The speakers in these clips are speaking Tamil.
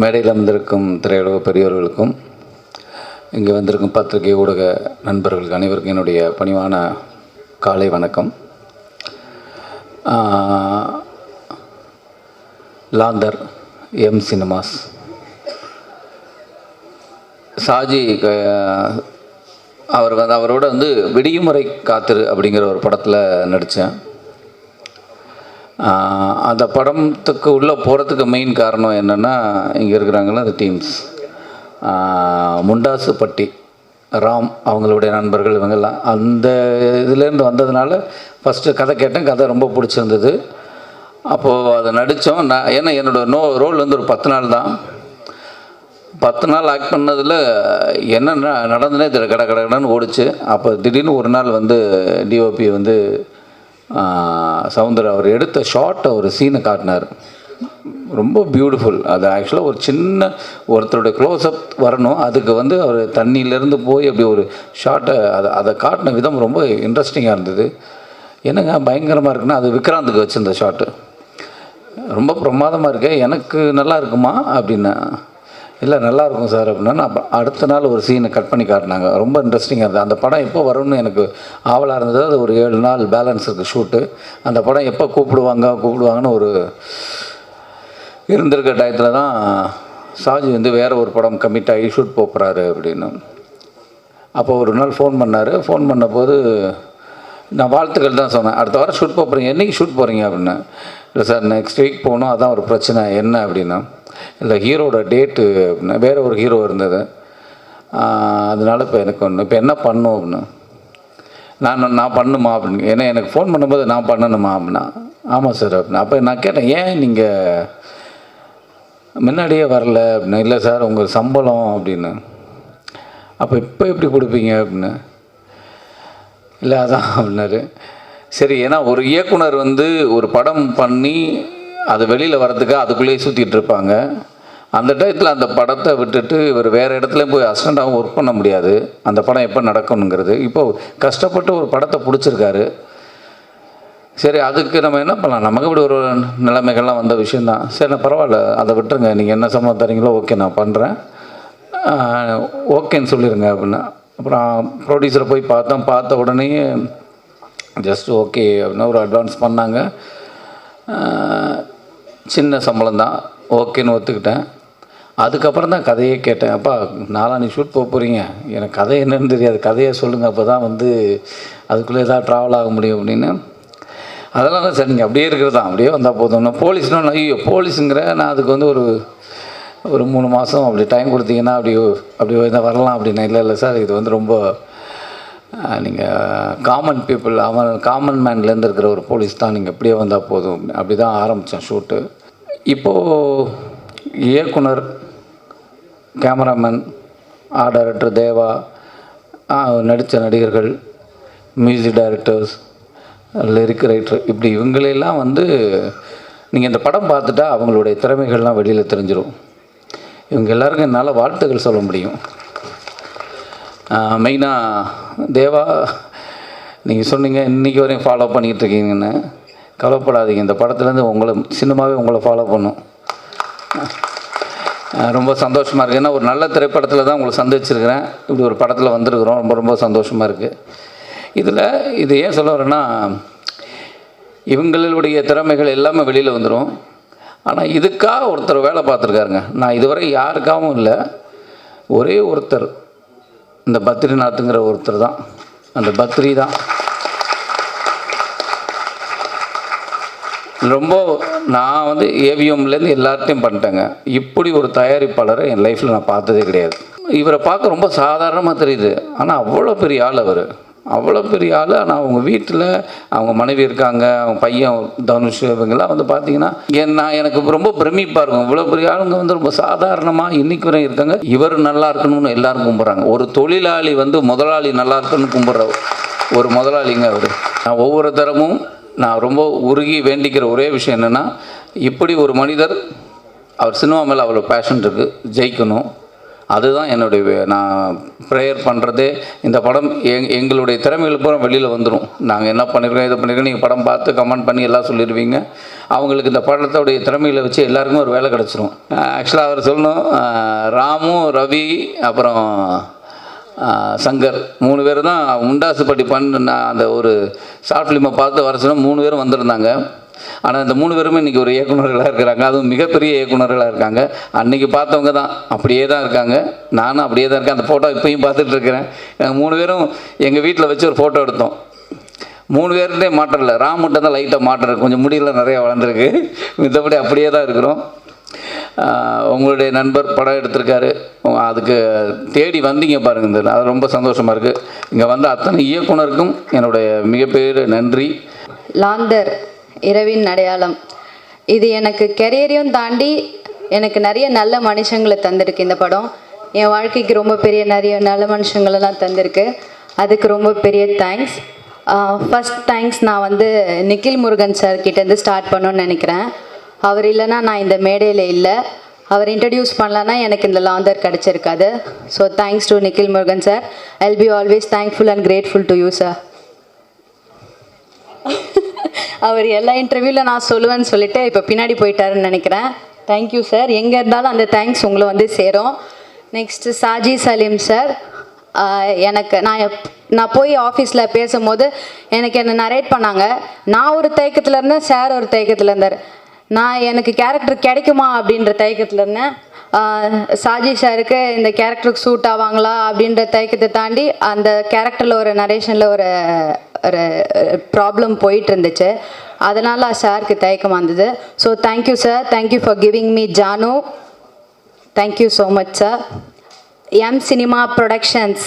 மேடையில் வந்திருக்கும் திரையுலக பெரியவர்களுக்கும் இங்கே வந்திருக்கும் பத்திரிகை ஊடக நண்பர்களுக்கு அனைவருக்கும் என்னுடைய பணிவான காலை வணக்கம். லாந்தர் எம் சினிமாஸ் ஷாஜி அவரோட விடியுமுறை காத்திரு அப்படிங்கிற ஒரு படத்தில் நடித்தேன். அந்த படத்துக்கு உள்ளே போகிறதுக்கு மெயின் காரணம் என்னென்னா, இங்கே இருக்கிறாங்கள அந்த டீம்ஸ் முண்டாசுப்பட்டி ராம் அவங்களுடைய நண்பர்கள் இவங்கெல்லாம் அந்த இதுலேருந்து வந்ததுனால ஃபஸ்ட்டு கதை கேட்டேன். கதை ரொம்ப பிடிச்சிருந்தது. அப்போது அதை நடித்தோம். ஏன்னா என்னோடய ரோல் ஒரு 10 நாள் தான். 10 நாள் ஆக்ட் பண்ணதில் என்ன நடந்தனே தெரியல, கடன்னு ஓடிச்சு. அப்போ திடீர்னு ஒரு நாள் டிஓபி சவுந்தர் அவர் எடுத்த ஷார்ட்டை ஒரு சீனை காட்டினார். ரொம்ப பியூட்டிஃபுல். அது ஆக்சுவலாக ஒரு சின்ன ஒருத்தருடைய க்ளோஸ்அப் வரணும். அதுக்கு அவர் தண்ணியிலேருந்து போய் அப்படி ஒரு ஷார்ட்டை அதை காட்டின விதம் ரொம்ப இன்ட்ரெஸ்டிங்காக இருந்தது. என்னங்க பயங்கரமாக இருக்குன்னா, அது விக்ராந்துக்கு வச்சுருந்த ஷார்ட்டு ரொம்ப பிரமாதமாக இருக்கு, எனக்கு நல்லா இருக்குமா அப்படின்னா, இல்லை நல்லாயிருக்கும் சார் அப்படின்னா. நான் அடுத்த நாள் ஒரு சீனை கட் பண்ணி காட்டினாங்க. ரொம்ப இன்ட்ரெஸ்டிங்காக இருந்தது. அந்த படம் எப்போ வரும்னு எனக்கு ஆவலாக இருந்தது. அது ஒரு 7 நாள் பேலன்ஸ் இருக்குது ஷூட்டு. அந்த படம் எப்போ கூப்பிடுவாங்கன்னு ஒரு இருந்திருக்க டயத்தில் தான் ஷாஜி வேறு ஒரு படம் கமிட் ஆகி ஷூட் போகிறாரு அப்படின்னு. அப்போ ஒரு நாள் ஃபோன் பண்ணார். ஃபோன் பண்ணபோது நான் வாழ்த்துக்கள் தான் சொன்னேன். அடுத்த வாரம் ஷூட் போகிறீங்க, என்றைக்கு ஷூட் போகிறீங்க அப்படின்னா. இல்லை சார் நெக்ஸ்ட் வீக் போகணும், அதான் ஒரு பிரச்சனை. என்ன அப்படின்னா, இல்லை ஹீரோட டேட்டு அப்படின்னா, வேறு ஒரு ஹீரோ இருந்தது, அதனால் இப்போ எனக்கு இப்போ என்ன பண்ணும் அப்படின்னு. நான் பண்ணுமா அப்படின்னு. ஏன்னா எனக்கு ஃபோன் பண்ணும்போது நான் பண்ணணுமா அப்படின்னா. ஆமாம் சார் அப்படின்னா. அப்போ நான் கேட்டேன், ஏன் நீங்கள் முன்னாடியே வரல அப்படின்னா. இல்லை சார் உங்கள் சம்பளம் அப்படின்னு. அப்போ இப்போ எப்படி கொடுப்பீங்க அப்படின்னு. இல்லை அதான் அப்படின்னாரு. சரி, ஏன்னா ஒரு இயக்குனர் ஒரு படம் பண்ணி அது வெளியில் வரதுக்காக அதுக்குள்ளேயே சுற்றிட்டு இருப்பாங்க. அந்த டயத்தில் அந்த படத்தை விட்டுட்டு இவர் வேறு இடத்துலையும் போய் அசிஸ்டண்ட்டாகவும் ஒர்க் பண்ண முடியாது. அந்த படம் எப்போ நடக்கணுங்கிறது. இப்போது கஷ்டப்பட்டு ஒரு படத்தை பிடிச்சிருக்காரு. சரி, அதுக்கு நம்ம என்ன பண்ணலாம், நமக்கு இப்படி ஒரு நிலைமைகள்லாம் வந்த விஷயந்தான். சரி, நான் பரவாயில்ல, அதை விட்டுருங்க, நீங்கள் என்ன சம்பளம் தரீங்களோ ஓகே நான் பண்ணுறேன், ஓகேன்னு சொல்லிடுங்க அப்படின்னா. அப்புறம் ப்ரொடியூசரை போய் பார்த்த உடனே ஜஸ்ட் ஓகே அப்படின்னா ஒரு அட்வான்ஸ் பண்ணாங்க. சின்ன சம்பளம் தான், ஓகேன்னு ஒத்துக்கிட்டேன். அதுக்கப்புறம் தான் கதையே கேட்டேன். அப்பா நாளாக ஷூட் போகிறீங்க, எனக்கு கதை என்னன்னு தெரியாது, கதையை சொல்லுங்கள், அப்போ தான் அதுக்குள்ளே ஏதாவது ட்ராவல் ஆக முடியும் அப்படின்னு. அதெல்லாம் தான் சார், நீங்கள் அப்படியே இருக்கிறது தான், அப்படியே வந்தால் போதும்னா. போலீஸ்னா ஐயோ போலீஸுங்கிற நான் அதுக்கு ஒரு 3 மாதம் அப்படி டைம் கொடுத்தீங்கன்னா அப்படி வரலாம் அப்படின்னா. இல்லை சார், இது ரொம்ப நீங்கள் காமன் பீப்புள், காமன் மேன்லேருந்து இருக்கிற ஒரு போலீஸ் தான், நீங்கள் எப்படியே வந்தால் போதும். அப்படி தான் ஆரம்பித்தேன் ஷூட்டு. இப்போது இயக்குனர், கேமராமேன், ஆர்ட் டைரக்டர் தேவா, நடித்த நடிகர்கள், மியூசிக் டைரக்டர்ஸ், லிரிக் ரைட்டர், இப்படி இவங்களெல்லாம் நீங்கள் இந்த படம் பார்த்துட்டா அவங்களுடைய திறமைகள்லாம் வெளியில் தெரிஞ்சிடும். இவங்க எல்லாருக்கும் என்னால் வாழ்த்துக்கள் சொல்ல முடியும். மெயினாக தேவா, நீங்கள் சொன்னீங்க இன்றைக்கி வரையும் ஃபாலோ பண்ணிகிட்ருக்கீங்கன்னு. கவலைப்படாதீங்க, இந்த படத்துலேருந்து சினிமாவே உங்களை ஃபாலோ பண்ணும். ரொம்ப சந்தோஷமாக இருக்குது. ஏன்னா ஒரு நல்ல திரைப்படத்தில் தான் உங்களை சந்திச்சிருக்கிறேன். இப்படி ஒரு படத்தில் வந்திருக்கிறோம். ரொம்ப சந்தோஷமாக இருக்குது. இது ஏன் சொல்ல வரேன்னா, இவங்களுடைய திறமைகள் எல்லாமே வெளியில் வந்துடும். ஆனால் இதுக்காக ஒருத்தர் வேலை பார்த்துருக்காருங்க. நான் இதுவரை யாருக்காகவும் இல்லை, ஒரே ஒருத்தர், இந்த பத்ரிநாத்துங்கிற ஒருத்தர் தான். அந்த பத்ரி தான் ரொம்ப. நான் ஏவிஎம்லேருந்து எல்லார்ட்டையும் பண்ணிட்டேங்க. இப்படி ஒரு தயாரிப்பாளரை என் லைஃப்பில் நான் பார்த்ததே கிடையாது. இவரை பார்க்க ரொம்ப சாதாரணமாக தெரியுது, ஆனால் அவ்வளோ பெரிய ஆள் அவர், அவ்வளோ பெரிய ஆள். ஆனால் அவங்க வீட்டில் அவங்க மனைவி இருக்காங்க, அவங்க பையன் தனுஷ், இவங்கெல்லாம் பார்த்தீங்கன்னா எனக்கு ரொம்ப பிரமிப்பாக இருக்கும். இவ்வளோ பெரிய ஆளுங்க ரொம்ப சாதாரணமாக இன்றைக்கி வரையும் இருக்காங்க. இவர் நல்லா இருக்கணும்னு எல்லோரும் கும்பிட்றாங்க. ஒரு தொழிலாளி முதலாளி நல்லா இருக்கணும்னு கும்பிட்ற ஒரு முதலாளிங்க அவர். நான் ஒவ்வொரு தரமும் நான் ரொம்ப உருகி வேண்டிக்கிற ஒரே விஷயம் என்னென்னா, இப்படி ஒரு மனிதர், அவர் சினிமா மேலே அவ்வளோ பேஷன் இருக்குது, ஜெயிக்கணும். அதுதான் என்னுடைய நான் ப்ரேயர் பண்ணுறதே. இந்த படம் எங்களுடைய திறமைகள் பூரா வெளியில் வந்துடும். நாங்கள் என்ன பண்ணியிருக்கோம், இதை பண்ணியிருக்கோம், நீங்கள் படம் பார்த்து கமெண்ட் பண்ணி எல்லாம் சொல்லிடுவீங்க. அவங்களுக்கு இந்த படத்தோடைய திறமைகளை வச்சு எல்லாருக்குமே ஒரு வேலை கிடச்சிரும். ஆக்சுவலாக அவர் சொல்லணும், ராமு, ரவி, அப்புறம் சங்கர் 3 பேர் தான் முண்டாசுப்பட்டி அந்த ஒரு ஷார்ட் ஃபிலிமை பார்த்து வர சொன்னால் 3 பேரும் வந்திருந்தாங்க. ஆனால் இந்த 3 பேருமே இன்றைக்கி ஒரு இயக்குநர்களாக இருக்கிறாங்க, அதுவும் மிகப்பெரிய இயக்குநர்களாக இருக்காங்க. அன்றைக்கி பார்த்தவங்க தான் அப்படியே தான் இருக்காங்க, நானும் அப்படியே தான் இருக்கேன். அந்த ஃபோட்டோ இப்போயும் பார்த்துட்டு இருக்கிறேன். நாங்கள் 3 பேரும் எங்கள் வீட்டில் வச்சு ஒரு ஃபோட்டோ எடுத்தோம். 3 பேருந்தே மாற்றம் இல்லை, ராம் மட்டும் தான் லைட்டாக மாற்றம், கொஞ்சம் முடியெல்லாம் நிறையா வளர்ந்துருக்கு, மித்தபடி அப்படியே தான் இருக்கிறோம். உங்களுடைய நண்பர் படம் எடுத்திருக்காரு, அதுக்கு தேடி வந்தீங்க பாருங்கள், அது ரொம்ப சந்தோஷமாக இருக்குது. இங்கே வந்த அத்தனை இயக்குனருக்கும் என்னுடைய மிகப்பெரிய நன்றி. லாந்தர் இரவின் அடையாளம் இது எனக்கு கெரியரையும் தாண்டி எனக்கு நிறைய நல்ல மனுஷங்களை தந்திருக்கு. இந்த படம் என் வாழ்க்கைக்கு ரொம்ப பெரிய நிறைய நல்ல மனுஷங்களெல்லாம் தந்திருக்கு. அதுக்கு ரொம்ப பெரிய தேங்க்ஸ். ஃபஸ்ட் தேங்க்ஸ் நான் வந்து நிக்கில் முருகன் சார் கிட்டேருந்து ஸ்டார்ட் பண்ணணும்னு நினைக்கிறேன். அவர் இல்லைன்னா நான் இந்த மேடையில் இல்லை, அவர் இன்ட்ரடியூஸ் பண்ணலன்னா எனக்கு இந்த லாந்தர் கிடச்சிருக்காது. So thanks to Nikhil Murugan sir. I will be always thankful and grateful to you sir. அவர் எல்லா இன்டர்வியூவில் நான் சொல்லுவேன்னு சொல்லிட்டு இப்போ பின்னாடி போயிட்டாருன்னு நினைக்கிறேன். Thank you sir. எங்கே இருந்தாலும் அந்த தேங்க்ஸ் உங்களை வந்து சேரும். Next Saji Salim sir. எனக்கு நான் போய் ஆஃபீஸில் பேசும்போது எனக்கு என்ன நரேட் பண்ணாங்க. நான் ஒரு தயக்கத்தில் இருந்தேன், சார் ஒரு தயக்கத்தில் இருந்தார். எனக்கு கேரக்டர் கிடைக்குமா அப்படின்ற தயக்கத்தில் இருந்தேன். சாஜி சாருக்கு இந்த கேரக்டருக்கு சூட் ஆவாங்களா அப்படின்ற தயக்கத்தை தாண்டி அந்த கேரக்டரில் ஒரு நரேஷனில் ஒரு ப்ராப்ளம் போயிட்டு இருந்துச்சு, அதனால் சாருக்கு தயக்கம் வந்தது. So thank you sir, thank you for giving me Jaanu. Thank you so much sir. M cinema productions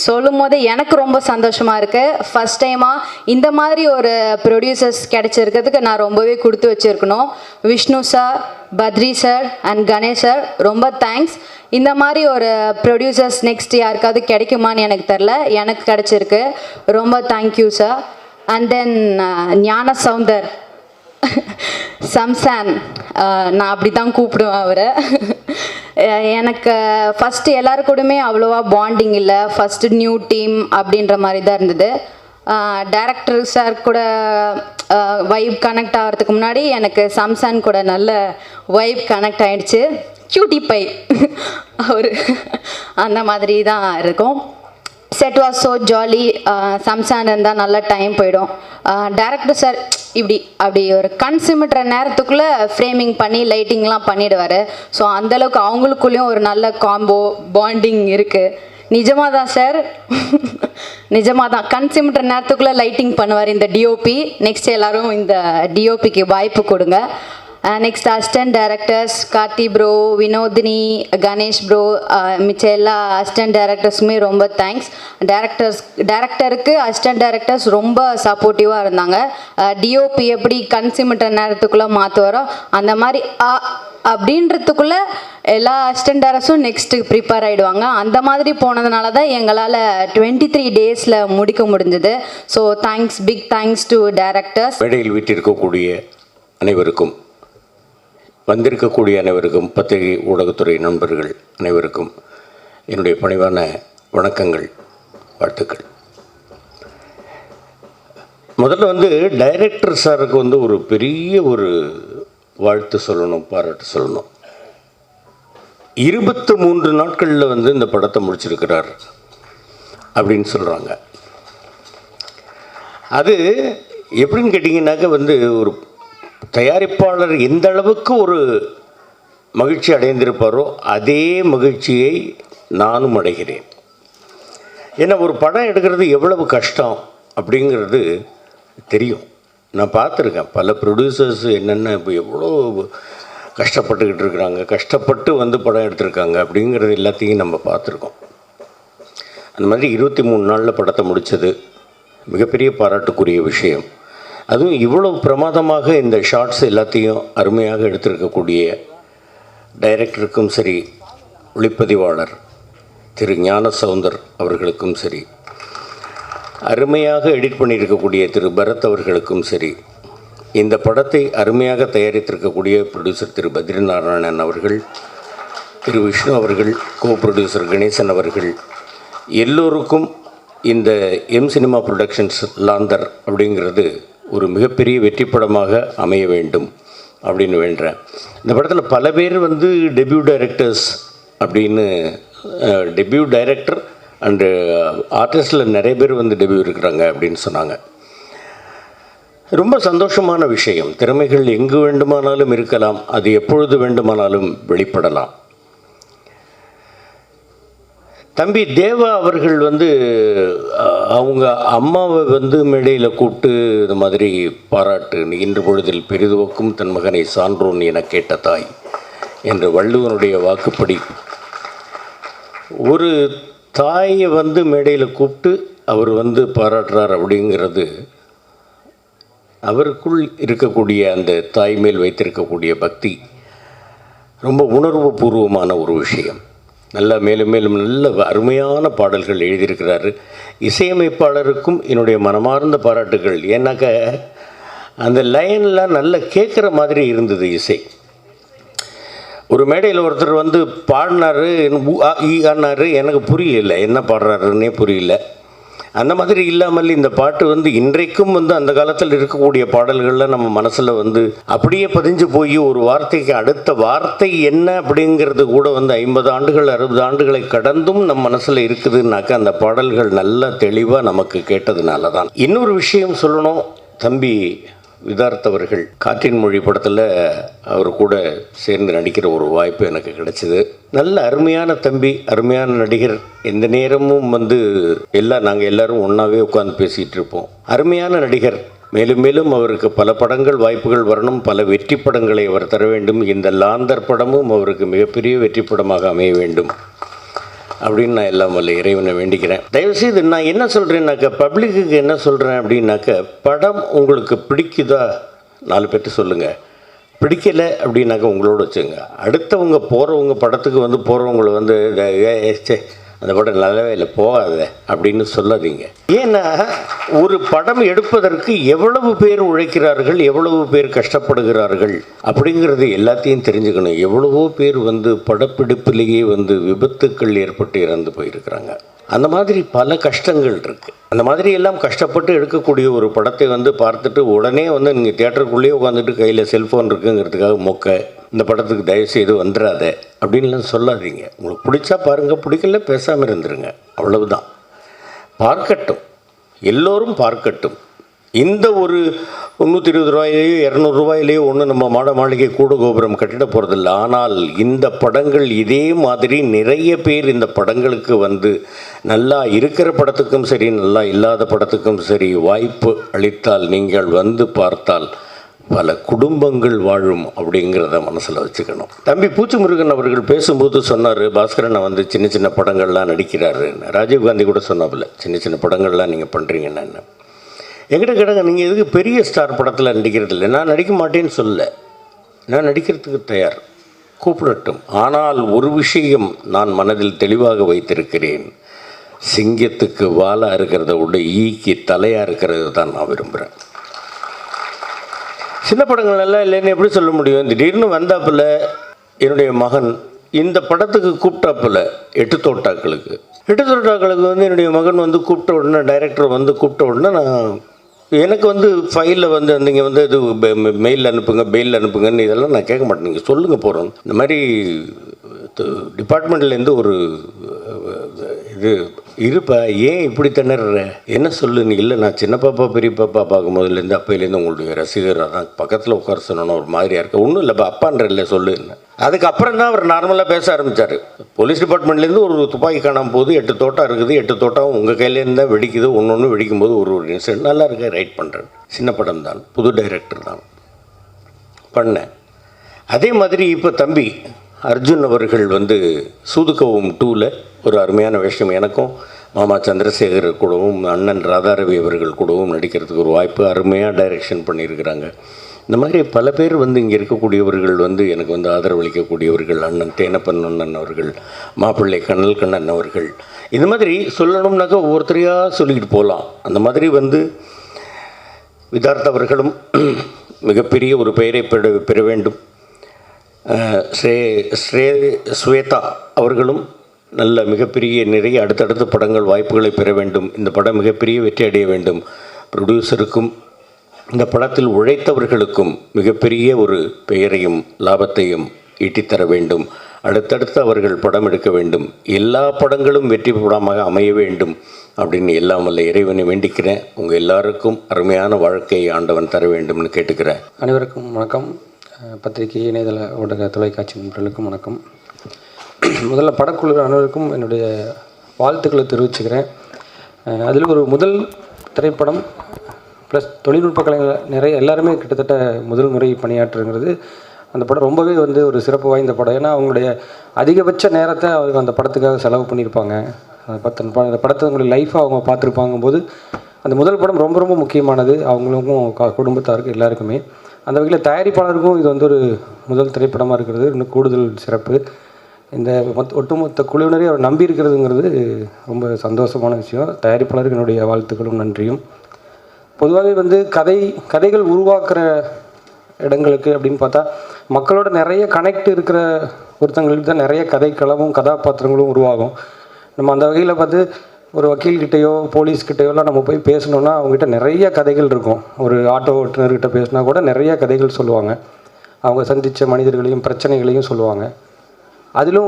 சொல்லும் போது எனக்கு ரொம்ப சந்தோஷமாக இருக்குது. ஃபஸ்ட் டைமாக இந்த மாதிரி ஒரு ப்ரொடியூசர்ஸ் கிடச்சிருக்கிறதுக்கு நான் ரொம்பவே கொடுத்து வச்சுருக்கணும். Vishnu sir, Badri sir and Ganesh sir, ரொம்ப தேங்க்ஸ். இந்த மாதிரி ஒரு ப்ரொடியூசர்ஸ் நெக்ஸ்ட் யாருக்காவது கிடைக்குமான்னு எனக்கு தெரில, எனக்கு கிடச்சிருக்கு. ரொம்ப தேங்க்யூ சார். அண்ட் தென் ஞான சவுந்தர் சம்சான், நான் அப்படி தான் கூப்பிடுவேன் அவரை. எனக்கு ஃபஸ்ட்டு எல்லாரும் கூடமே அவ்வளோவா பாண்டிங் இல்லை, ஃபஸ்ட்டு நியூ டீம் அப்படின்ற மாதிரி தான் இருந்தது. டைரக்டர் சார் கூட வைப் கனெக்ட் ஆகிறதுக்கு முன்னாடி எனக்கு சம்சான் கூட நல்ல வைப் கனெக்ட் ஆகிடுச்சு. கியூட்டி பை அவர் அந்த மாதிரி தான் இருக்கும். Set was so jolly. Samson இருந்தால் நல்லா டைம் போயிடும். டைரக்டர் சார் அப்படி ஒரு கண் சிமிட்டுற நேரத்துக்குள்ளே ஃப்ரேமிங் பண்ணி லைட்டிங்லாம் பண்ணிவிடுவார். ஸோ அந்தளவுக்கு அவங்களுக்குள்ளேயும் ஒரு நல்ல காம்போ பாண்டிங் இருக்குது. நிஜமாக தான் சார், நிஜமாக தான். கண் சிமிட்டுற நேரத்துக்குள்ளே லைட்டிங் பண்ணுவார் இந்த டிஓபி. நெக்ஸ்ட் எல்லோரும் இந்த டிஓபிக்கு வாய்ப்பு கொடுங்க. Next assistant directors Karthi bro, Vinodhini, Ganesh bro, மிச்ச எல்லா அசிஸ்டன்ட் டைரக்டர்ஸுமே ரொம்ப தேங்க்ஸ். டைரக்டருக்கு அசிஸ்டன்ட் டைரக்டர்ஸ் ரொம்ப சப்போர்ட்டிவாக இருந்தாங்க. டிஓபி எப்படி கண் சிமிட்டுற நேரத்துக்குள்ளே மாற்றுவாரோ அந்த மாதிரி அப்படின்றதுக்குள்ளே எல்லா அசிஸ்டன்ட் டைரக்டர்ஸும் நெக்ஸ்ட்டு ப்ரிப்பேர் ஆகிடுவாங்க. அந்த மாதிரி போனதுனால தான் எங்களால் 23 டேஸில் முடிக்க முடிஞ்சது. So thanks, big thanks to directors. மேடையில் வீட்டிற்கக்கூடிய அனைவருக்கும், வந்திருக்கக்கூடிய அனைவருக்கும், பத்திரிகை ஊடகத்துறை நண்பர்கள் அனைவருக்கும் என்னுடைய பணிவான வணக்கங்கள், வாழ்த்துக்கள். முதல்ல டைரக்டர் சாருக்கு ஒரு பெரிய ஒரு வாழ்த்து சொல்லணும், பாராட்டு சொல்லணும். 23 நாட்களில் இந்த படத்தை முடிச்சிருக்கிறார் அப்படின்னு சொல்கிறாங்க. அது எப்படின்னு கேட்டிங்கன்னாக்க ஒரு தயாரிப்பாளர் எந்த அளவுக்கு ஒரு மகிழ்ச்சி அடைந்திருப்பாரோ அதே மகிழ்ச்சியை நானும் அடைகிறேன். ஏன்னா ஒரு படம் எடுக்கிறது எவ்வளவு கஷ்டம் அப்படிங்கிறது தெரியும். நான் பார்த்துருக்கேன் பல ப்ரொடியூசர்ஸ் என்னென்ன இப்போ எவ்வளோ கஷ்டப்பட்டுக்கிட்டு இருக்கிறாங்க, கஷ்டப்பட்டு படம் எடுத்திருக்காங்க அப்படிங்கிறது எல்லாத்தையும் நம்ம பார்த்துருக்கோம். அந்த மாதிரி 23 நாளில் படத்தை முடித்தது மிகப்பெரிய பாராட்டுக்குரிய விஷயம். அதுவும் இவ்வளோ பிரமாதமாக இந்த ஷார்ட்ஸ் எல்லாத்தையும் அருமையாக எடுத்திருக்கக்கூடிய டைரக்டருக்கும் சரி, ஒளிப்பதிவாளர் திரு ஞான சவுந்தர் அவர்களுக்கும் சரி, அருமையாக எடிட் பண்ணியிருக்கக்கூடிய திரு பரத் அவர்களுக்கும் சரி, இந்த படத்தை அருமையாக தயாரித்திருக்கக்கூடிய ப்ரொடியூசர் திரு பத்ரிநாராயணன் அவர்கள், திரு விஷ்ணு அவர்கள், கோ ப்ரொடியூசர் கணேசன் அவர்கள் எல்லோருக்கும் இந்த எம் சினிமா ப்ரொடக்ஷன்ஸ் லாந்தர் அப்படிங்கிறது ஒரு மிகப்பெரிய வெற்றி படமாக அமைய வேண்டும் அப்படின்னு வேண்டுறேன். இந்த படத்தில் பல பேர் வந்து டெபியூ டைரக்டர்ஸ் அப்படின்னு, டெபியூ டைரக்டர் அண்டு ஆர்டிஸ்டில் நிறைய பேர் வந்து டெபியூ இருக்கிறாங்க அப்படின்னு சொன்னாங்க. ரொம்ப சந்தோஷமான விஷயம். திறமைகள் எங்கு வேண்டுமானாலும் இருக்கலாம், அது எப்பொழுது வேண்டுமானாலும் வெளிப்படலாம். தம்பி தேவா அவர்கள் வந்து அவங்க அம்மாவை வந்து மேடையில் கூப்பிட்டு இந்த மாதிரி பாராட்டு, இன்று பொழுதில் பெரிதுவக்கும் தன் மகனை சான்றோன் என கேட்ட தாய் என்ற வள்ளுவனுடைய வாக்குப்படி ஒரு தாயை வந்து மேடையில் கூப்பிட்டு அவர் வந்து பாராட்டுறார் அப்படிங்கிறது அவருக்குள் இருக்கக்கூடிய அந்த தாய் மேல் வைத்திருக்கக்கூடிய பக்தி ரொம்ப உணர்வு பூர்வமான ஒரு விஷயம். நல்லா மேலும் மேலும் நல்ல அருமையான பாடல்கள் எழுதியிருக்கிறாரு. இசையமைப்பாளருக்கும் என்னுடைய மனமார்ந்த பாராட்டுகள். ஏன்னாக்க அந்த லைன்லாம் நல்லா கேட்குற மாதிரி இருந்தது இசை. ஒரு மேடையில் ஒருத்தர் வந்து பாடினார், ஆனார், எனக்கு புரியல என்ன பாடுறாருன்னே புரியல. அந்த மாதிரி இல்லாமல் இந்த பாட்டு வந்து இன்றைக்கும் வந்து அந்த காலத்தில் இருக்கக்கூடிய பாடல்களில் நம்ம மனசில் வந்து அப்படியே பதிஞ்சு போய் ஒரு வார்த்தைக்கு அடுத்த வார்த்தை என்ன அப்படிங்கிறது கூட வந்து 50 ஆண்டுகள் 60 ஆண்டுகளை கடந்தும் நம் மனசில் இருக்குதுன்னாக்கா அந்த பாடல்கள் நல்ல தெளிவாக நமக்கு கேட்டதுனால தான். இன்னொரு விஷயம் சொல்லணும், தம்பி விதார்த் அவர்கள் காற்றின் மொழி படத்தில் அவர் கூட சேர்ந்து நடிக்கிற ஒரு வாய்ப்பு எனக்கு கிடைச்சிது. நல்ல அருமையான தம்பி, அருமையான நடிகர். எந்த நேரமும் வந்து நாங்கள் எல்லோரும் ஒன்றாவே உட்காந்து பேசிகிட்டு இருப்போம். அருமையான நடிகர். மேலும் மேலும் அவருக்கு பல படங்கள் வாய்ப்புகள் வரணும், பல வெற்றி படங்களை அவர் தர வேண்டும். இந்த லாந்தர் படமும் அவருக்கு மிகப்பெரிய வெற்றி படமாக அமைய வேண்டும் அப்படின்னு நான் எல்லாம் வல்ல இறைவனை வேண்டிக்கிறேன். தயவுசெய்து நான் என்ன சொல்கிறேன்னாக்கா, பப்ளிக்கு என்ன சொல்கிறேன் அப்படின்னாக்கா, படம் உங்களுக்கு பிடிக்குதா 4 பேர்ட்டு சொல்லுங்கள். பிடிக்கலை அப்படின்னாக்கா உங்களோட வச்சுங்க. அடுத்தவங்க போகிறவங்க படத்துக்கு வந்து போகிறவங்கள வந்து அந்த படம் நல்லாவே இல்லை போகாத அப்படின்னு சொல்லாதீங்க. ஏன்னா ஒரு படம் எடுப்பதற்கு எவ்வளவு பேர் உழைக்கிறார்கள், எவ்வளவு பேர் கஷ்டப்படுகிறார்கள் அப்படிங்கிறது எல்லாத்தையும் தெரிஞ்சுக்கணும். எவ்வளவோ பேர் வந்து படப்பிடிப்பிலேயே வந்து விபத்துக்கள் ஏற்பட்டு இறந்து போயிருக்கிறாங்க. அந்த மாதிரி பல கஷ்டங்கள் இருக்குது. அந்த மாதிரி எல்லாம் கஷ்டப்பட்டு எடுக்கக்கூடிய ஒரு படத்தை வந்து பார்த்துட்டு உடனே வந்து நீங்கள் தியேட்டருக்குள்ளேயே உட்காந்துட்டு கையில் செல்ஃபோன் இருக்குங்கிறதுக்காக மொக்க இந்த படத்துக்கு தயவுசெய்து வந்துடாத அப்படின்லாம் சொல்லாதீங்க. உங்களுக்கு பிடிச்சா பாருங்கள், பிடிக்கல பேசாமல் இருந்துருங்க, அவ்வளவுதான். பார்க்கட்டும், எல்லோரும் பார்க்கட்டும். இந்த ஒரு 320 ரூபாயிலேயோ 200 ரூபாயிலேயோ ஒன்று நம்ம மாட மாளிகை கூட கோபுரம் கட்டிட போகிறதில்ல. ஆனால் இந்த படங்கள் இதே மாதிரி நிறைய பேர் இந்த படங்களுக்கு வந்து நல்லா இருக்கிற படத்துக்கும் சரி, நல்லா இல்லாத படத்துக்கும் சரி வாய்ப்பு அளித்தால், நீங்கள் வந்து பார்த்தால் பல குடும்பங்கள் வாழும் அப்படிங்கிறத மனசில் வச்சுக்கணும். தம்பி பூச்சி முருகன் அவர்கள் பேசும்போது சொன்னார், பாஸ்கரனை வந்து சின்ன சின்ன படங்கள்லாம் நடிக்கிறாரு. ராஜீவ்காந்தி கூட சொன்னாப்புல, சின்ன சின்ன படங்கள்லாம் நீங்கள் பண்ணுறீங்கன்னா என்ன. என்கிட்ட கேட்டாங்க, நீங்கள் எதுக்கு பெரிய ஸ்டார் படத்தில் நடிக்கிறது இல்லை? நான் நடிக்க மாட்டேன்னு சொல்ல, நான் நடிக்கிறதுக்கு தயார், கூப்பிடட்டும். ஆனால் ஒரு விஷயம் நான் மனதில் தெளிவாக வைத்திருக்கிறேன், சிங்கத்துக்கு வாலாக இருக்கிறத விட ஈக்கு தலையாக இருக்கிறது தான் நான் விரும்புகிறேன். சின்ன படங்கள் நல்லா இல்லைன்னு எப்படி சொல்ல முடியும்? திடீர்னு வந்தாப்புல என்னுடைய மகன் இந்த படத்துக்கு கூப்பிட்டாப்புல 8 தோட்டாக்களுக்கு வந்து என்னுடைய மகன் வந்து கூப்பிட்ட உடனே, டைரக்டர் வந்து கூப்பிட்ட உடனே நான் எனக்கு வந்து ஃபைலில் வந்து நீங்கள் வந்து இது மெயில் அனுப்புங்க, பெயில் அனுப்புங்கன்னு இதெல்லாம் நான் கேட்க மாட்டேன். நீங்கள் சொல்லுங்கள் போகிறோம். இந்த மாதிரி டிபார்ட்மெண்ட்லேருந்து ஒரு இது இருப்பா, ஏன் இப்படி திணற, என்ன சொல்லு நீ? இல்லை, நான் சின்ன பாப்பா பெரிய பாப்பா பார்க்கும்போதுலேருந்து அப்பையிலேருந்து உங்களுடைய ரசிகராக தான் பக்கத்தில் உட்கார சொன்னோன்னு ஒரு மாதிரியாக இருக்க. ஒன்றும் இல்லைப்பா, அப்பான்ற இல்லை சொல்லுன்னு. அதுக்கப்புறம் தான் அவர் நார்மலாக பேச ஆரம்பித்தார். போலீஸ் டிபார்ட்மெண்ட்லேருந்து ஒரு துப்பாக்கி காணாமல் போகுது, 8 தோட்டா இருக்குது, 8 தோட்டாவும் உங்கள் கையிலேருந்து தான் வெடிக்குது, ஒன்று வெடிக்கும்போது ஒரு இன்சிடென்ட் நல்லா இருக்க ரைட் பண்ணுறேன். சின்ன படம் தான், புது டைரக்டர் தான் பண்ணேன். அதே மாதிரி இப்போ தம்பி அர்ஜுன் அவர்கள் வந்து சூதுகவும் 2ல் ஒரு அருமையான விஷயம், எனக்கும் மாமா சந்திரசேகர் கூடவும் அண்ணன் ராதாரவி அவர்கள் கூடவும் நடிக்கிறதுக்கு ஒரு வாய்ப்பு, அருமையாக டைரெக்ஷன் பண்ணியிருக்கிறாங்க. இந்த மாதிரி பல பேர் வந்து இங்கே இருக்கக்கூடியவர்கள் வந்து எனக்கு வந்து ஆதரவளிக்கக்கூடியவர்கள், அண்ணன் தேனப்பன் அண்ணன் அவர்கள், மாப்பிள்ளை கண்ணல் கண்ணன் அவர்கள், இந்த மாதிரி சொல்லணும்னாக்கா ஒவ்வொருத்தரையாக சொல்லிக்கிட்டு போகலாம். அந்த மாதிரி வந்து விதார்த் அவர்களும் மிகப்பெரிய ஒரு பெயரை பெற வேண்டும். ஸ்வேதா அவர்களும் நல்ல மிகப்பெரிய நிறைய அடுத்தடுத்த படங்கள் வாய்ப்புகளை பெற வேண்டும், இந்த படம் மிகப்பெரிய வெற்றி அடைய வேண்டும். ப்ரொடியூசருக்கும் இந்த படத்தில் உழைத்தவர்களுக்கும் மிகப்பெரிய ஒரு பெயரையும் லாபத்தையும் ஈட்டித்தர வேண்டும். அடுத்தடுத்து அவர்கள் படம் எடுக்க வேண்டும், எல்லா படங்களும் வெற்றி படமாக அமைய வேண்டும் அப்படின்னு எல்லாம் வல்ல இறைவனை வேண்டிக்கிறேன். உங்கள் எல்லாருக்கும் அருமையான வாழ்க்கையை ஆண்டவன் தர வேண்டும்னு கேட்டுக்கிறேன். அனைவருக்கும் வணக்கம். பத்திரிகை, இணையதள ஊடக, தொலைக்காட்சி நண்பர்களுக்கும் வணக்கம். முதல்ல படக்குழு அனைவருக்கும் என்னுடைய வாழ்த்துக்களை தெரிவிச்சுக்கிறேன். அதில் ஒரு முதல் திரைப்படம் ப்ளஸ் தொழில்நுட்ப கலைஞர் நிறைய எல்லாருமே கிட்டத்தட்ட முதல் முறை பணியாற்றுங்கிறது அந்த படம் ரொம்பவே ஒரு சிறப்பு வாய்ந்த படம். ஏன்னா அவங்களுடைய அதிகபட்ச நேரத்தை அவங்க அந்த படத்துக்காக செலவு பண்ணியிருப்பாங்க. அந்த படத்தை அவங்களுடைய லைஃப்பாக அவங்க பார்த்துருப்பாங்க போது அந்த முதல் படம் ரொம்ப ரொம்ப முக்கியமானது அவங்களுக்கும் குடும்பத்தாருக்கு எல்லாருக்குமே. அந்த வகையில் தயாரிப்பாளருக்கும் இது ஒரு முதல் திரைப்படமாக இருக்கிறது இன்னும் கூடுதல் சிறப்பு. இந்த ஒட்டுமொத்த குழுவினரே அவர் நம்பி இருக்கிறதுங்கிறது ரொம்ப சந்தோஷமான விஷயம். தயாரிப்பாளருக்கு என்னுடைய வாழ்த்துக்களும் நன்றியும். பொதுவாகவே கதைகள் உருவாக்குற இடங்களுக்கு அப்படின்னு பார்த்தா மக்களோட நிறைய கனெக்ட் இருக்கிற ஒருத்தங்களுக்கு தான் நிறைய கதைக்களமும் கதாபாத்திரங்களும் உருவாகும். நம்ம அந்த வகையில் பார்த்து ஒரு வக்கீல்கிட்டையோ போலீஸ்கிட்டையோலாம் நம்ம போய் பேசணுன்னா அவங்ககிட்ட நிறைய கதைகள் இருக்கும். ஒரு ஆட்டோ ஓட்டுநர்கிட்ட பேசினா கூட நிறைய கதைகள் சொல்லுவாங்க. அவங்க சந்தித்த மனிதர்களையும் பிரச்சனைகளையும் சொல்லுவாங்க. அதிலும்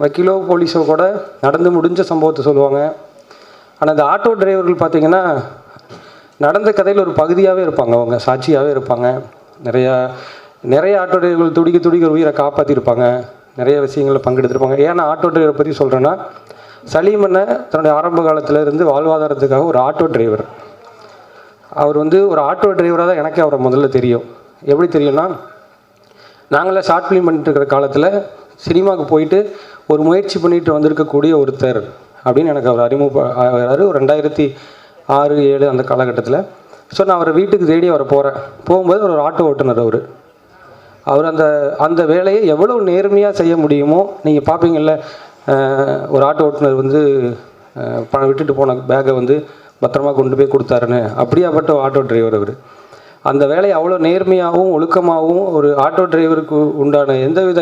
வக்கீலோ போலீஸோ கூட நடந்து முடிஞ்ச சம்பவத்தை சொல்லுவாங்க. ஆனால் இந்த ஆட்டோ டிரைவர்கள் பார்த்திங்கன்னா நடந்த கதையில் ஒரு பகுதியாகவே இருப்பாங்க, அவங்க சாட்சியாகவே இருப்பாங்க. நிறைய ஆட்டோ டிரைவர்கள் துடிக்க உயிரை காப்பாற்றிருப்பாங்க, நிறைய விஷயங்களை பங்கெடுத்திருப்பாங்க. ஏன்னா ஆட்டோ டிரைவரை பற்றி சொல்கிறேன்னா, சலீமனை தன்னுடைய ஆரம்ப காலத்தில் இருந்து வாழ்வாதாரத்துக்காக ஒரு ஆட்டோ டிரைவர். அவர் ஒரு ஆட்டோ டிரைவராக தான் எனக்கு அவரை முதல்ல தெரியும். எப்படி தெரியும்னா, நாங்களாம் ஷார்ட் ஃபிலிம் பண்ணிட்டு இருக்கிற காலத்தில் சினிமாவுக்கு போயிட்டு ஒரு முயற்சி பண்ணிட்டு வந்திருக்கக்கூடிய ஒருத்தர் அப்படின்னு எனக்கு அவர் அறிமுகப்படுறாரு. ஒரு 2006-07 அந்த காலகட்டத்தில். ஸோ நான் அவரை வீட்டுக்கு தேடி அவரை போகும்போது ஒரு ஆட்டோ ஓட்டுநர். அவர் அந்த வேலையை எவ்வளோ நேர்மையாக செய்ய முடியுமோ நீங்கள் பார்ப்பீங்கள்ல. ஒரு ஆட்டோ ஓட்டுநர் பணம் விட்டுட்டு போன பேக்கை பத்திரமா கொண்டு போய் கொடுத்தாருன்னு, அப்படியாப்பட்ட ஆட்டோ டிரைவர் அவர். அந்த வேலையை அவ்வளோ நேர்மையாகவும் ஒழுக்கமாகவும் ஒரு ஆட்டோ டிரைவருக்கு உண்டான எந்தவித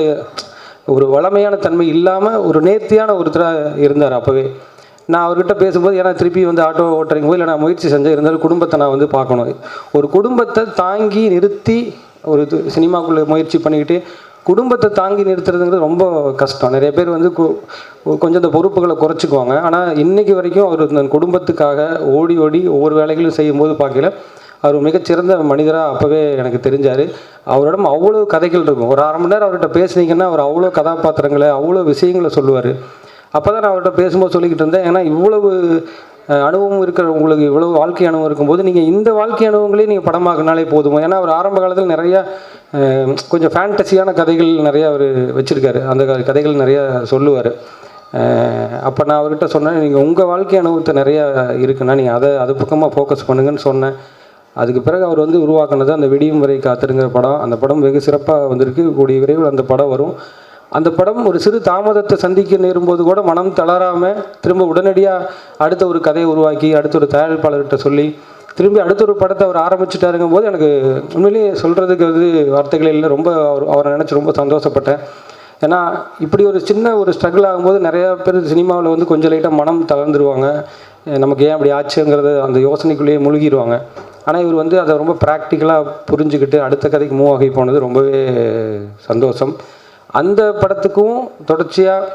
ஒரு வளமையான தன்மை இல்லாமல் ஒரு நேர்த்தியான ஒருத்தராக இருந்தார் அப்போவே. நான் அவர்கிட்ட பேசும்போது, ஏன்னா திருப்பி ஆட்டோ ஓட்டுறீங்க போது இல்லை நான் முயற்சி செஞ்சேன், இருந்தாலும் குடும்பத்தை நான் பார்க்கணும். ஒரு குடும்பத்தை தாங்கி நிறுத்தி ஒரு சினிமாக்குள்ளே முயற்சி பண்ணிக்கிட்டு குடும்பத்தை தாங்கி நிறுத்துறதுங்கிறது ரொம்ப கஷ்டம். நிறைய பேர் கொஞ்சம் இந்த பொறுப்புகளை குறைச்சிக்குவாங்க. ஆனால் இன்றைக்கி வரைக்கும் அவர் இந்த குடும்பத்துக்காக ஓடி ஒவ்வொரு வேலைகளும் செய்யும்போது பார்க்கல அவர் மிகச்சிறந்த மனிதராக அப்போவே எனக்கு தெரிஞ்சார். அவரிடம் அவ்வளோ கதைகள் இருக்கும். ஒரு 1/2 மணி நேரம் அவர்கிட்ட பேசுனீங்கன்னா அவர் அவ்வளோ கதாபாத்திரங்களை அவ்வளோ விஷயங்களை சொல்லுவார். அப்போ தான் நான் அவர்கிட்ட பேசும்போது சொல்லிக்கிட்டு இருந்தேன், ஏன்னா இவ்வளவு அனுபவம் இருக்கிற உங்களுக்கு இவ்வளவு வாழ்க்கை அனுபவம் இருக்கும்போது நீங்கள் இந்த வாழ்க்கை அனுபவங்களே நீங்கள் படமாக்கினாலே போதுமோ. ஏன்னா அவர் ஆரம்ப காலத்தில் நிறையா கொஞ்சம் ஃபேண்டசியான கதைகள் நிறையா அவர் வச்சுருக்காரு. அந்த கதைகள் நிறையா சொல்லுவார். அப்போ நான் அவர்கிட்ட சொன்னேன், நீங்கள் உங்கள் வாழ்க்கை அனுபவத்தை நிறையா இருக்குன்னா நீங்கள் அது பக்கமாக ஃபோக்கஸ் பண்ணுங்கன்னு சொன்னேன். அதுக்கு பிறகு அவர் உருவாக்குனது அந்த விடியும் வரை காத்திருங்கிற படம். அந்த படம் வெகு சிறப்பாக வந்திருக்கு. கூடிய விரைவில் அந்த படம் வரும். அந்த படம் ஒரு சிறு தாமதத்தை சந்திக்க நேரும்போது கூட மனம் தளராமல் திரும்ப உடனடியாக அடுத்த ஒரு கதையை உருவாக்கி அடுத்த ஒரு தயாரிப்பாளர்கிட்ட சொல்லி திரும்பி அடுத்த ஒரு படத்தை அவர் ஆரம்பிச்சுட்டாருங்கும் போது எனக்கு உண்மையிலேயே சொல்கிறதுக்கு வார்த்தைகள் இல்லை. ரொம்ப அவரை நினச்சி ரொம்ப சந்தோஷப்பட்டேன். ஏன்னா இப்படி ஒரு சின்ன ஒரு ஸ்ட்ரகிள் ஆகும்போது நிறையா பேர் சினிமாவில் கொஞ்சம் லைட்டாக மனம் தளர்ந்துருவாங்க. நமக்கு ஏன் அப்படி ஆச்சுங்கிறத அந்த யோசனைக்குள்ளேயே முழுகிடுவாங்க. ஆனால் இவர் அதை ரொம்ப ப்ராக்டிக்கலாக புரிஞ்சுக்கிட்டு அடுத்த கதைக்கு மூவ் ஆகி போனது ரொம்பவே சந்தோஷம். அந்த படத்துக்கும் தொடர்ச்சியாக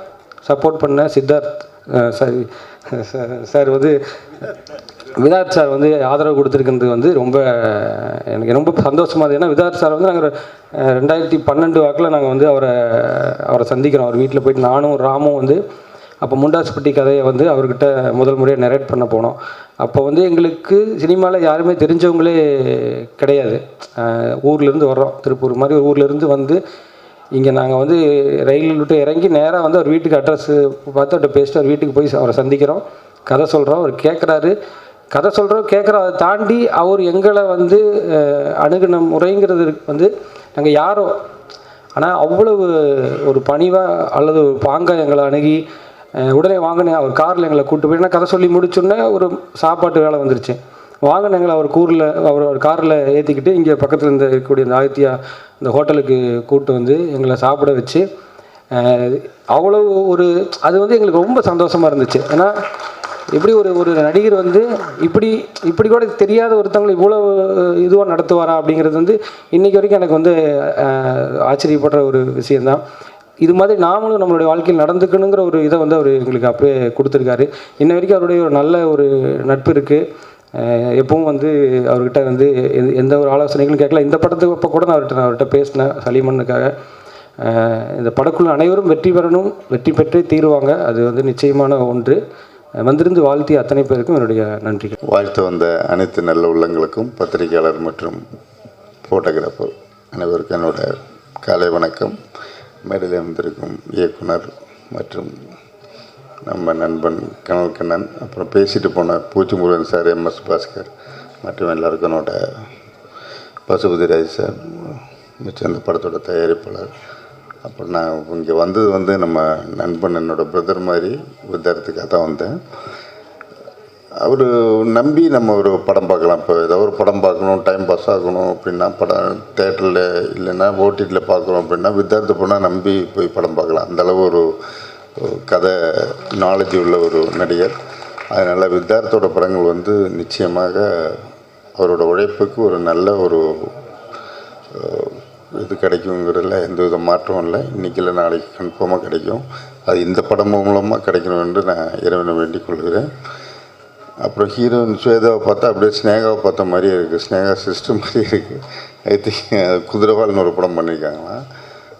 சப்போர்ட் பண்ண சித்தார்த் சார் விதார்த் சார் ஆதரவு கொடுத்துருக்கிறது ரொம்ப எனக்கு ரொம்ப சந்தோஷமாக இருக்குது. ஏன்னா விதார்த் சார் நாங்கள் 2012 வாக்கில் நாங்கள் அவரை சந்திக்கிறோம். அவர் வீட்டில் போயிட்டு நானும் ராமும் அப்போ முண்டாஸ்பட்டி கதையை அவர்கிட்ட முதல் முறையாக நரேட் பண்ண போனோம். அப்போ எங்களுக்கு சினிமாவில் யாருமே தெரிஞ்சவங்களே கிடையாது. ஊர்லேருந்து வர்றோம், திருப்பூர் மாதிரி ஒரு ஊர்லேருந்து இங்கே நாங்கள் ரயிலில் விட்டு இறங்கி நேராக அவர் வீட்டுக்கு அட்ரஸ் பார்த்து அவர்கிட்ட பேசிட்டு அவர் வீட்டுக்கு போய் அவரை சந்திக்கிறோம், கதை சொல்கிறோம். அவர் கேட்குறாரு, கதை சொல்கிறோம் கேட்குறோம். அதை தாண்டி அவர் எங்களை அணுகின முறைங்கிறது நாங்கள் யாரோ, ஆனால் அவ்வளவு ஒரு பணிவாக அல்லது ஒரு பாங்காக எங்களை அணுகி உடனே வாங்கினேன். அவர் காரில் எங்களை கூப்பிட்டு போய் நான் கதை சொல்லி முடிச்சோன்னே ஒரு சாப்பாட்டு வேலை வந்துருச்சு. வாகனங்களை அவர் காரில் ஏற்றிக்கிட்டு இங்கே பக்கத்தில் இருக்கக்கூடிய இந்த ஆதித்யா இந்த ஹோட்டலுக்கு கூப்பிட்டு வந்து எங்களை சாப்பிட வச்சு அவ்வளோ அது வந்து எங்களுக்கு ரொம்ப சந்தோஷமாக இருந்துச்சு. ஏன்னா எப்படி ஒரு நடிகர் வந்து இப்படி கூட தெரியாத ஒருத்தவங்களை இவ்வளோ இதுவாக நடத்துவாரா அப்படிங்கிறது வந்து இன்றைக்கி வரைக்கும் எனக்கு வந்து ஆச்சரியப்படுற ஒரு விஷயந்தான். இது மாதிரி நாமளும் நம்மளுடைய வாழ்க்கையில் நடந்துக்கணுங்கிற ஒரு இதை வந்து அவர் எங்களுக்கு அப்போயே கொடுத்துருக்காரு. இன்ன வரைக்கும் அவருடைய ஒரு நல்ல ஒரு நட்பு இருக்குது. எப்பவும் வந்து அவர்கிட்ட வந்து எந்த ஒரு ஆலோசனைகளும் கேட்கல. இந்த படத்துக்கு அப்போ கூட நான் அவர்கிட்ட பேசினேன் சலீமனுக்காக. இந்த படக்குழு அனைவரும் வெற்றி பெறணும், வெற்றி பெற்றே தீருவாங்க, அது வந்து நிச்சயமான ஒன்று. வந்திருந்து வாழ்த்திய அத்தனை பேருக்கும் என்னுடைய நன்றிகள். வாழ்த்து வந்த அனைத்து நல்ல உள்ளங்களுக்கும் பத்திரிகையாளர் மற்றும் ஃபோட்டோகிராஃபர் அனைவருக்கும் என்னோட காலை வணக்கம். மேடையில் வந்திருக்கும் இயக்குனர் மற்றும் நம்ம நண்பன் கனல் கண்ணன், அப்புறம் பேசிட்டு போன பூச்சி முருகன் சார், எம்எஸ் பாஸ்கர் மற்றும் எல்லாருக்கும் என்னோட பசுபதி ராஜ் சார், மிச்சம் இந்த படத்தோட தயாரிப்பாளர். அப்புறம் நான் இங்கே வந்தது வந்து நம்ம நண்பன் என்னோடய பிரதர் மாதிரி வித்தாரத்துக்காக தான் வந்தேன். அவர் நம்பி நம்ம ஒரு படம் பார்க்கலாம். இப்போ ஏதோ ஒரு படம் பார்க்கணும், டைம் பாஸ் ஆகணும் அப்படின்னா படம் தேட்டரில் இல்லைன்னா ஓடிடியில் பார்க்குறோம் அப்படின்னா வித்தார்த்து போனால் நம்பி போய் படம் பார்க்கலாம். அந்தளவு ஒரு கதை நாலேஜ் உள்ள ஒரு நடிகர். அதனால் வித்தார்த்தோட படங்கள் வந்து நிச்சயமாக அவரோட உழைப்புக்கு ஒரு நல்ல ஒரு இது கிடைக்குங்கிறதுல எந்த வித மாற்றமும் இல்லை. இன்றைக்கி இல்லை நாளைக்கு கன்ஃபார்மாக கிடைக்கும். அது இந்த படம் மூலமாக கிடைக்கணும் என்று நான் இறைவனை வேண்டிக் கொள்கிறேன். அப்புறம் ஹீரோயின் ஸ்வேதாவை பார்த்தா அப்படியே ஸ்னேகாவை பார்த்த மாதிரியே இருக்குது, ஸ்னேகா சிஸ்டர் மாதிரியே இருக்குது. ஐ திங்க் குதிரவால்னு ஒரு படம் பண்ணியிருக்காங்களாம்.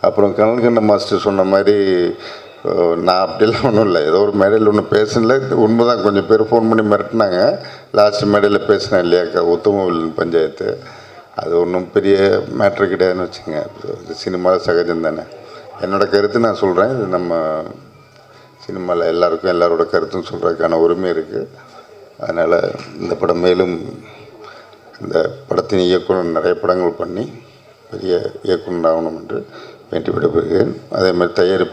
அப்புறம் கனல்கண்ட மாஸ்டர் சொன்ன மாதிரி நான் அப்படிலாம் ஒன்றும் இல்லை, ஏதோ ஒரு மேடையில் ஒன்று பேசல, உண்மை தான். கொஞ்சம் பேர் ஃபோன் பண்ணி மிரட்டினாங்க. லாஸ்ட் மேடையில் பேசினேன் இல்லையாக்கா, உத்தமவில் பஞ்சாயத்து, அது ஒன்றும் பெரிய மேட்ரு கிடையாதுன்னு வச்சுங்க. இது சினிமாவில் சகஜம் தானே. என்னோடய கருத்து நான் சொல்கிறேன். இது நம்ம சினிமாவில் எல்லாருக்கும் எல்லாரோட கருத்தும் சொல்கிறதுக்கான உரிமை இருக்குது. அதனால் இந்த படம் மேலும் இந்த படத்தின் இயக்குனர் நிறைய படங்கள் பண்ணி பெரிய இயக்குனர் ஆகணும் என்று வேண்டி விடைபெறுகிறேன். அதே மாதிரி தயாரிப்பு